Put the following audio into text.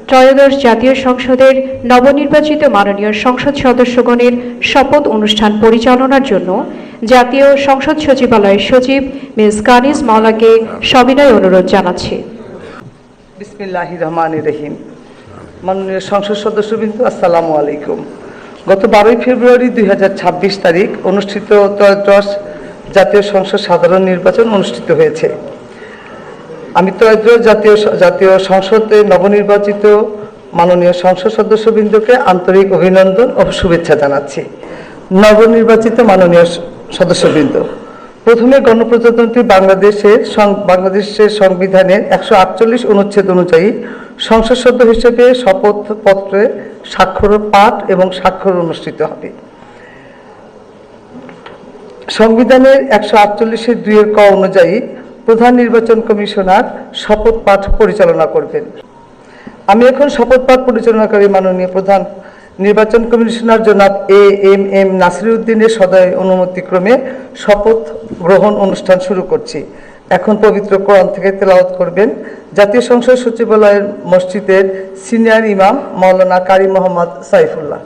ত্রয়োদশ জাতীয় সংসদের নবনির্বাচিত মাননীয় সংসদ সদস্যগণের শপথ অনুষ্ঠান পরিচালনার জন্য জাতীয় সংসদ সচিবালয়ের সচিব মিস কানিজ মাওলাকে সবিনয় অনুরোধ জানাচ্ছি। বিসমিল্লাহির রহমানির রহিম। মাননীয় সংসদ সদস্যবৃন্দ, আসসালামু আলাইকুম। গত 12 ফেব্রুয়ারি 2026 তারিখ অনুষ্ঠিত ত্রয়োদশ জাতীয় সংসদ সাধারণ নির্বাচন অনুষ্ঠিত হয়েছে। আমি ত্রয়োদশ জাতীয় সংসদে নবনির্বাচিত মাননীয় সংসদ সদস্যবৃন্দকে আন্তরিক অভিনন্দন ও শুভেচ্ছা জানাচ্ছি। নবনির্বাচিত মাননীয় সদস্যবৃন্দ, প্রথমে গণপ্রজাতন্ত্রী বাংলাদেশের সংবিধানের 148 অনুচ্ছেদ অনুযায়ী সংসদ সদস্য হিসেবে শপথপত্রে স্বাক্ষর পাঠ এবং স্বাক্ষর অনুষ্ঠিত হবে। সংবিধানের 148(2) ক অনুযায়ী প্রধান নির্বাচন কমিশনার শপথ পাঠ পরিচালনা করবেন। আমি এখন শপথ পাঠ পরিচালনাকারী মাননীয় প্রধান নির্বাচন কমিশনার জনাব AMM নাসিরউদ্দিনের সদয় অনুমতিক্রমে শপথ গ্রহণ অনুষ্ঠান শুরু করছি। এখন পবিত্র কোরআন থেকে তেলাওয়াত করবেন জাতীয় সংসদ সচিবালয়ের মসজিদের সিনিয়র ইমাম মাওলানা কারি মোহাম্মদ সাইফুল্লাহ।